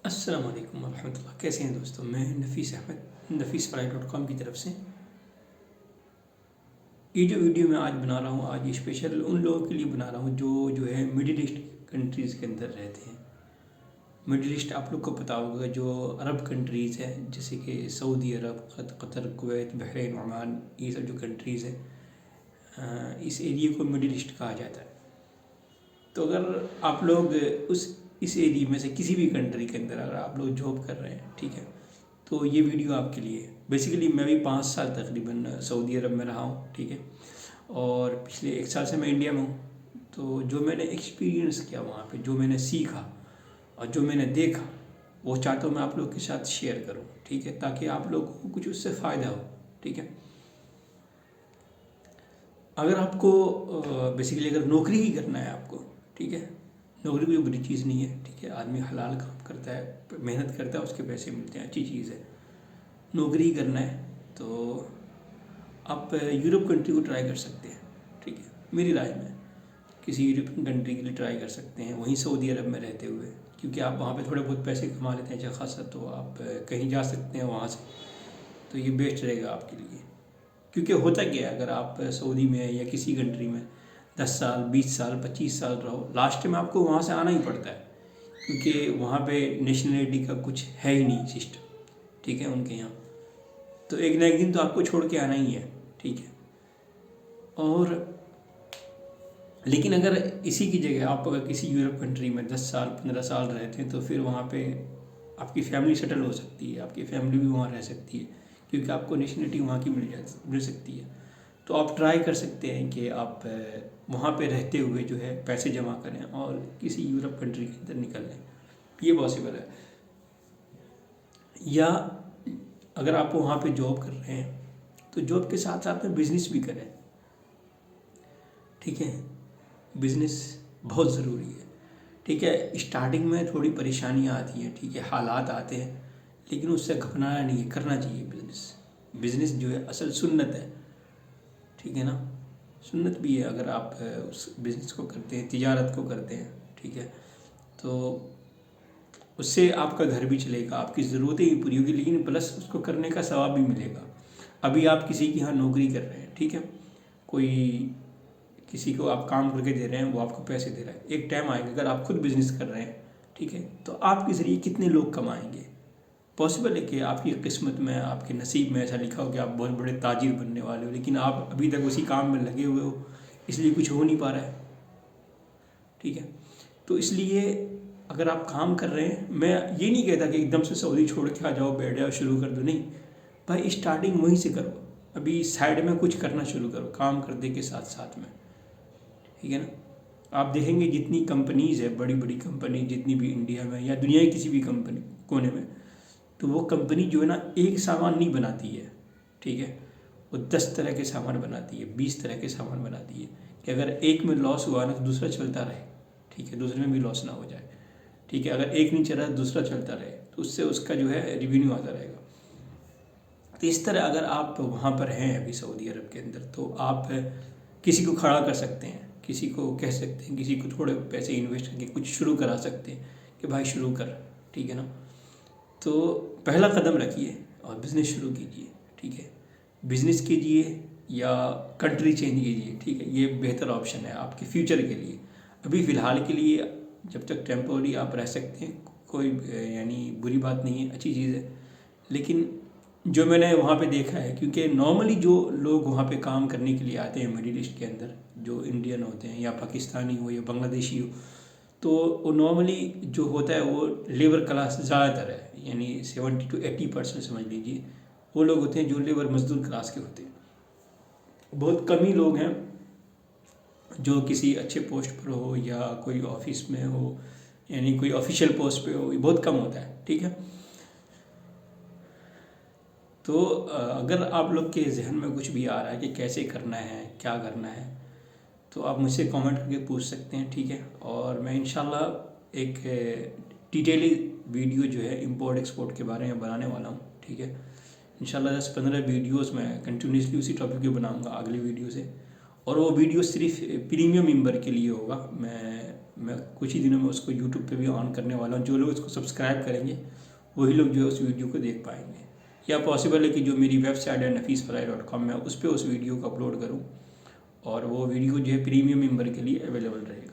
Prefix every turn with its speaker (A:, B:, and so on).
A: अस्सलाम वालेकुम वरहमतुल्लाह। कैसे हैं दोस्तों? मैं नफ़ीस अहमद nafisfly.com की तरफ से ये जो वीडियो मैं आज बना रहा हूँ, आज ये स्पेशल उन लोगों के लिए बना रहा हूँ जो है मिडिल ईस्ट कंट्रीज़ के अंदर रहते हैं। मिडिल ईस्ट आप लोग को पता होगा, जो अरब कंट्रीज़ है जैसे कि सऊदी अरब, कतर, कुवैत, बहरीन, ओमान, ये सब जो कंट्रीज़ है, इस एरिया को मिडिल ईस्ट कहा जाता है। तो अगर आप लोग इस एरिया में से किसी भी कंट्री के अंदर अगर आप लोग जॉब कर रहे हैं, ठीक है, तो ये वीडियो आपके लिए है। बेसिकली मैं भी 5 साल तकरीबन सऊदी अरब में रहा हूँ, ठीक है, और पिछले 1 साल से मैं इंडिया में हूँ। तो जो मैंने एक्सपीरियंस किया वहाँ पे, जो मैंने सीखा और जो मैंने देखा, वो चाहता हूँ मैं आप लोग के साथ शेयर करूँ, ठीक है, ताकि आप लोगों को कुछ उससे फ़ायदा हो, ठीक है। अगर आपको बेसिकली अगर नौकरी ही करना है आपको, ठीक है, नौकरी कोई बुरी चीज़ नहीं है, ठीक है, आदमी हलाल काम करता है, मेहनत करता है, उसके पैसे मिलते हैं, अच्छी चीज़ है। नौकरी ही करना है तो आप यूरोप कंट्री को ट्राई कर सकते हैं, ठीक है, मेरी राय में किसी यूरोपियन कंट्री के लिए ट्राई कर सकते हैं, वहीं सऊदी अरब में रहते हुए, क्योंकि आप वहाँ पे थोड़े बहुत पैसे कमा लेते हैं अच्छा खासा, तो आप कहीं जा सकते हैं वहाँ से, तो ये बेस्ट रहेगा आपके लिए। क्योंकि होता क्या है, अगर आप सऊदी में या किसी कंट्री में 10 साल, 20 साल, 25 साल रहो, लास्ट में आपको वहाँ से आना ही पड़ता है, क्योंकि वहाँ पे नेशनलिटी का कुछ है ही नहीं सिस्टम, ठीक है, उनके यहाँ। तो एक ना एक दिन तो आपको छोड़ के आना ही है, ठीक है। और लेकिन अगर इसी की जगह आप अगर किसी यूरोप कंट्री में 10 साल, 15 साल रहते हैं, तो फिर वहाँ पे आपकी फैमिली सेटल हो सकती है, आपकी फैमिली भी वहाँ रह सकती है, क्योंकि आपको नेशनलिटी वहाँ की मिल सकती है। तो आप ट्राई कर सकते हैं कि आप वहाँ पे रहते हुए जो है पैसे जमा करें और किसी यूरोप कंट्री के अंदर निकल लें, ये पॉसिबल है। या अगर आप वहाँ पे जॉब कर रहे हैं तो जॉब के साथ साथ में बिजनेस भी करें, ठीक है, बिजनेस बहुत ज़रूरी है, ठीक है। स्टार्टिंग में थोड़ी परेशानियाँ आती हैं, ठीक है, हालात आते हैं, लेकिन उससे घबराना नहीं है, करना चाहिए बिजनेस। बिजनेस जो है असल सुन्नत है, ठीक है ना, सुन्नत भी है। अगर आप उस बिज़नेस को करते हैं, तिजारत को करते हैं, ठीक है, तो उससे आपका घर भी चलेगा, आपकी ज़रूरतें भी पूरी होगी, लेकिन प्लस उसको करने का सवाब भी मिलेगा। अभी आप किसी के यहाँ नौकरी कर रहे हैं, ठीक है, कोई किसी को आप काम करके दे रहे हैं, वो आपको पैसे दे रहा है। एक टाइम आएगा अगर आप खुद बिजनेस कर रहे हैं, ठीक है, तो आपके ज़रिए कितने लोग कमाएंगे। पॉसिबल है कि आपकी किस्मत में, आपके नसीब में ऐसा लिखा हो कि आप बहुत बड़े ताजिर बनने वाले हो, लेकिन आप अभी तक उसी काम में लगे हुए हो, इसलिए कुछ हो नहीं पा रहा है, ठीक है। तो इसलिए अगर आप काम कर रहे हैं, मैं ये नहीं कहता कि एकदम से सऊदी छोड़ के आ जाओ, बैठ जाओ, शुरू कर दो, नहीं भाई, स्टार्टिंग वहीं से करो। अभी साइड में कुछ करना शुरू करो काम करने के साथ साथ में, ठीक है ना। आप देखेंगे जितनी कंपनीज़ है, बड़ी बड़ी कंपनी जितनी भी इंडिया में या दुनिया की किसी भी कंपनी कोने में, तो वो कंपनी जो है ना, एक सामान नहीं बनाती है, ठीक है, वो 10 तरह के सामान बनाती है, 20 तरह के सामान बनाती है, कि अगर एक में लॉस हुआ ना तो दूसरा चलता रहे, ठीक है, दूसरे में भी लॉस ना हो जाए, ठीक है। अगर एक नहीं चल रहा दूसरा चलता रहे, तो उससे उसका जो है रिवेन्यू आता रहेगा। तो इस तरह अगर आप वहाँ पर हैं अभी सऊदी अरब के अंदर, तो आप किसी को खड़ा कर सकते हैं, किसी को कह सकते हैं, किसी को थोड़े पैसे इन्वेस्ट करके कुछ शुरू करा सकते हैं कि भाई शुरू कर, ठीक है ना। तो पहला कदम रखिए और बिज़नेस शुरू कीजिए, ठीक है, बिज़नेस कीजिए या कंट्री चेंज कीजिए, ठीक है, ये बेहतर ऑप्शन है आपके फ्यूचर के लिए। अभी फ़िलहाल के लिए जब तक टेम्पोररी आप रह सकते हैं, कोई यानी बुरी बात नहीं है, अच्छी चीज़ है। लेकिन जो मैंने वहाँ पे देखा है, क्योंकि नॉर्मली जो लोग वहाँ पे काम करने के लिए आते हैं मिडिल ईस्ट के अंदर, जो इंडियन होते हैं या पाकिस्तानी हो या बांग्लादेशी हो, तो वो नॉर्मली जो होता है वो लेबर क्लास ज़्यादातर है, यानी 70 to 80% समझ लीजिए वो लोग होते हैं जो लेबर मजदूर क्लास के होते हैं। बहुत कम ही लोग हैं जो किसी अच्छे पोस्ट पर हो या कोई ऑफिस में हो, यानी कोई ऑफिशियल पोस्ट पे हो, ये बहुत कम होता है, ठीक है। तो अगर आप लोग के जहन में कुछ भी आ रहा है कि कैसे करना है, क्या करना है, तो आप मुझसे कमेंट करके पूछ सकते हैं, ठीक है। और मैं इंशाल्लाह एक डिटेली वीडियो जो है इंपोर्ट एक्सपोर्ट के बारे में बनाने वाला हूँ, ठीक है। इंशाल्लाह 10-15 वीडियोस मैं कंटिन्यूसली उसी टॉपिक पे बनाऊँगा अगली वीडियो से, और वो वीडियो सिर्फ प्रीमियम मेंबर के लिए होगा। मैं मैं कुछ ही दिनों में उसको यूट्यूब पे भी ऑन करने वाला हूँ। जो लोग इसको सब्सक्राइब करेंगे वही लोग जो है उस वीडियो को देख पाएंगे। या पॉसिबल है कि जो मेरी वेबसाइट है nafisfalai.com में उस पर उस वीडियो को अपलोड करूँ और वो वीडियो जो है प्रीमियम मेंबर के लिए अवेलेबल रहेगा।